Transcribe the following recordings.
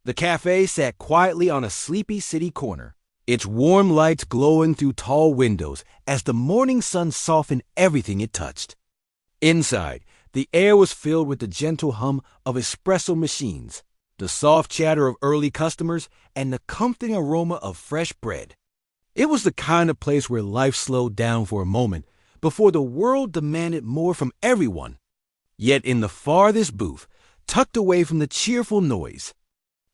The cafe sat quietly on a sleepy city corner, its warm lights glowing through tall windows as the morning sun softened everything it touched. Inside, the air was filled with the gentle hum of espresso machines, the soft chatter of early customers, and the comforting aroma of fresh bread. It was the kind of place where life slowed down for a moment before the world demanded more from everyone. Yet in the farthest booth, tucked away from the cheerful noise,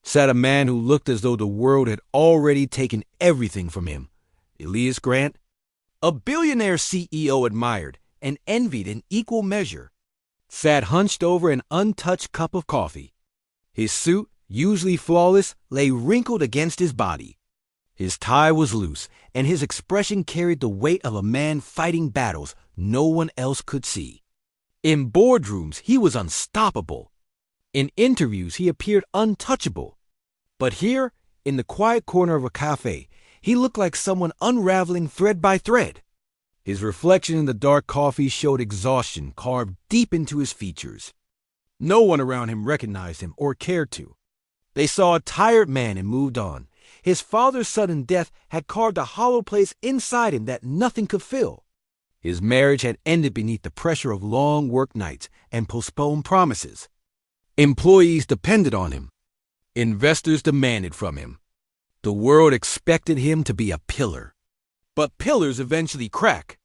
sat a man who looked as though the world had already taken everything from him. Elias Grant, a billionaire CEO admired and envied in equal measure, sat hunched over an untouched cup of coffee. His suit, usually flawless, lay wrinkled against his body. His tie was loose, and his expression carried the weight of a man fighting battles no one else could see. In boardrooms, he was unstoppable. In interviews, he appeared untouchable. But here, in the quiet corner of a cafe, he looked like someone unraveling thread by thread. His reflection in the dark coffee showed exhaustion carved deep into his features. No one around him recognized him or cared to. They saw a tired man and moved on. His father's sudden death had carved a hollow place inside him that nothing could fill. His marriage had ended beneath the pressure of long work nights and postponed promises. Employees depended on him. Investors demanded from him. The world expected him to be a pillar. But pillars eventually crack.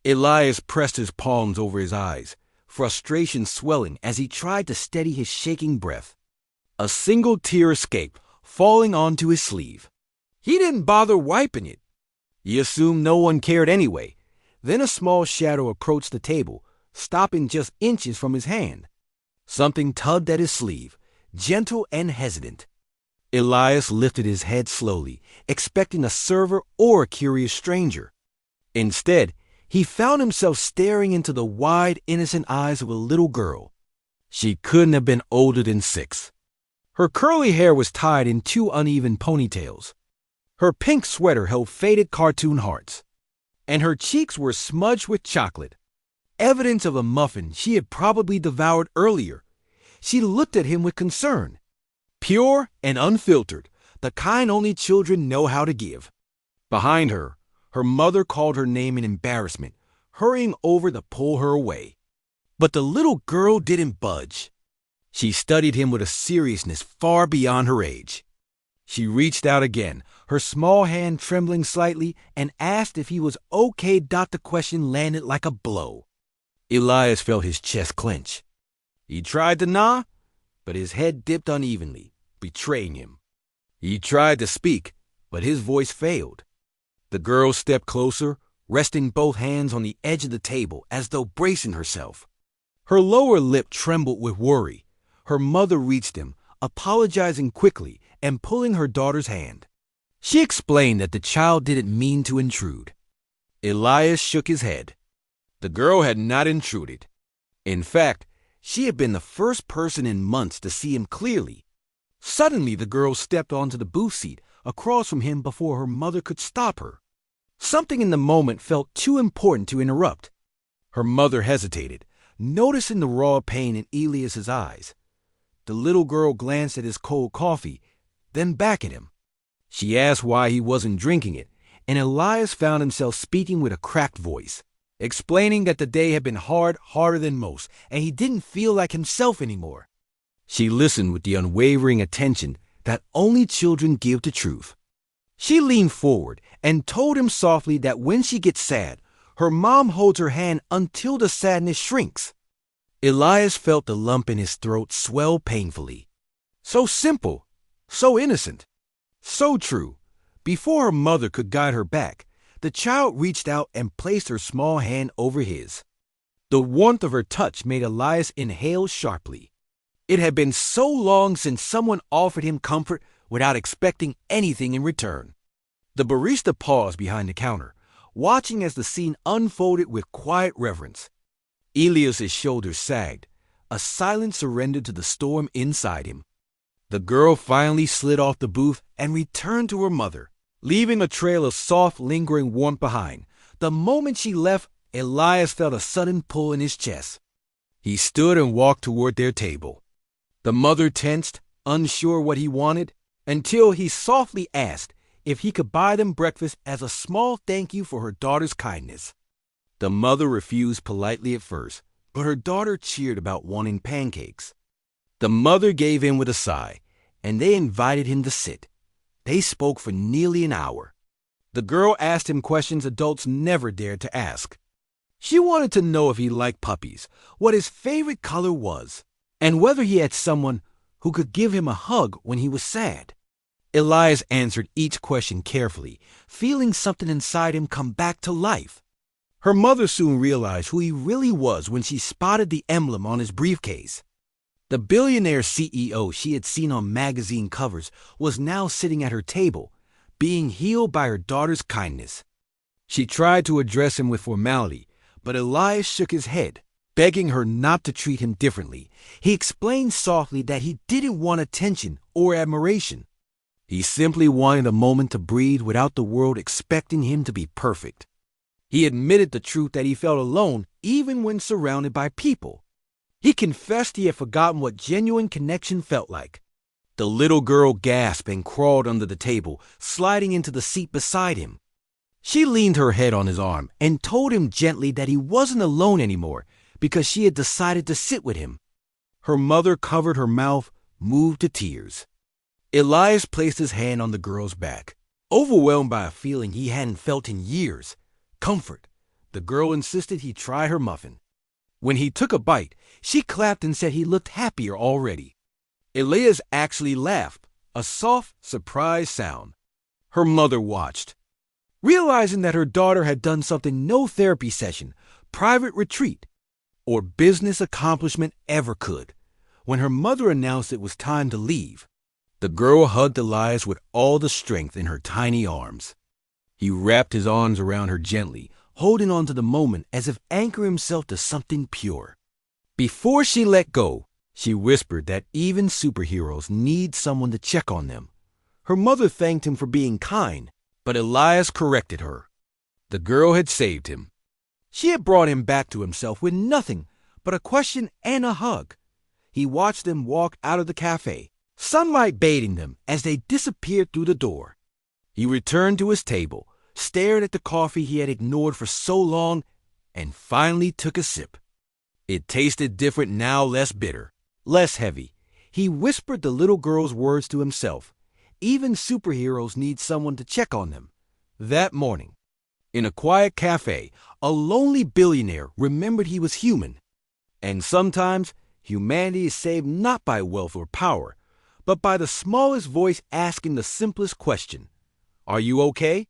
Elias pressed his palms over his eyes, frustration swelling as he tried to steady his shaking breath. A single tear escaped, falling onto his sleeve. He didn't bother wiping it. He assumed no one cared anyway. Then a small shadow approached the table, stopping just inches from his hand. Something tugged at his sleeve, gentle and hesitant. Elias lifted his head slowly, expecting a server or a curious stranger. Instead, he found himself staring into the wide, innocent eyes of a little girl. She couldn't have been older than 6. Her curly hair was tied in 2 uneven ponytails. Her pink sweater held faded cartoon hearts, and her cheeks were smudged with chocolate, evidence of a muffin she had probably devoured earlier. She looked at him with concern, pure and unfiltered, the kind only children know how to give. Behind her, her mother called her name in embarrassment, hurrying over to pull her away. But the little girl didn't budge. She studied him with a seriousness far beyond her age. She reached out again, her small hand trembling slightly, and asked if he was okay. The question landed like a blow. Elias felt his chest clench. He tried to nod, but his head dipped unevenly, betraying him. He tried to speak, but his voice failed. The girl stepped closer, resting both hands on the edge of the table as though bracing herself. Her lower lip trembled with worry. Her mother reached him, apologizing quickly and pulling her daughter's hand. She explained that the child didn't mean to intrude. Elias shook his head. The girl had not intruded. In fact, she had been the first person in months to see him clearly. Suddenly, the girl stepped onto the booth seat across from him before her mother could stop her. Something in the moment felt too important to interrupt. Her mother hesitated, noticing the raw pain in Elias's eyes. The little girl glanced at his cold coffee, then back at him. She asked why he wasn't drinking it, and Elias found himself speaking with a cracked voice, explaining that the day had been harder than most, and he didn't feel like himself anymore. She listened with the unwavering attention that only children give to truth. She leaned forward and told him softly that when she gets sad, her mom holds her hand until the sadness shrinks. Elias felt the lump in his throat swell painfully. So simple, so innocent, so true. Before her mother could guide her back, the child reached out and placed her small hand over his. The warmth of her touch made Elias inhale sharply. It had been so long since someone offered him comfort without expecting anything in return. The barista paused behind the counter, watching as the scene unfolded with quiet reverence. Elias's shoulders sagged, a silent surrender to the storm inside him. The girl finally slid off the booth and returned to her mother, leaving a trail of soft, lingering warmth behind. The moment she left, Elias felt a sudden pull in his chest. He stood and walked toward their table. The mother tensed, unsure what he wanted, until he softly asked if he could buy them breakfast as a small thank you for her daughter's kindness. The mother refused politely at first, but her daughter cheered about wanting pancakes. The mother gave in with a sigh, and they invited him to sit. They spoke for nearly an hour. The girl asked him questions adults never dared to ask. She wanted to know if he liked puppies, what his favorite color was, and whether he had someone who could give him a hug when he was sad. Elias answered each question carefully, feeling something inside him come back to life. Her mother soon realized who he really was when she spotted the emblem on his briefcase. The billionaire CEO she had seen on magazine covers was now sitting at her table, being healed by her daughter's kindness. She tried to address him with formality, but Elias shook his head, begging her not to treat him differently. He explained softly that he didn't want attention or admiration. He simply wanted a moment to breathe without the world expecting him to be perfect. He admitted the truth that he felt alone even when surrounded by people. He confessed he had forgotten what genuine connection felt like. The little girl gasped and crawled under the table, sliding into the seat beside him. She leaned her head on his arm and told him gently that he wasn't alone anymore because she had decided to sit with him. Her mother covered her mouth, moved to tears. Elias placed his hand on the girl's back, overwhelmed by a feeling he hadn't felt in years. Comfort. The girl insisted he try her muffin. When he took a bite, she clapped and said he looked happier already. Elias actually laughed, a soft, surprised sound. Her mother watched. Realizing that her daughter had done something no therapy session, private retreat, or business accomplishment ever could, when her mother announced it was time to leave, the girl hugged Elias with all the strength in her tiny arms. He wrapped his arms around her gently, holding on to the moment as if anchoring himself to something pure. Before she let go, she whispered that even superheroes need someone to check on them. Her mother thanked him for being kind, but Elias corrected her. The girl had saved him. She had brought him back to himself with nothing but a question and a hug. He watched them walk out of the cafe, sunlight bathing them as they disappeared through the door. He returned to his table, stared at the coffee he had ignored for so long, and finally took a sip. It tasted different now, less bitter, less heavy. He whispered the little girl's words to himself. Even superheroes need someone to check on them. That morning, in a quiet cafe, a lonely billionaire remembered he was human. And sometimes, humanity is saved not by wealth or power, but by the smallest voice asking the simplest question. Are you okay?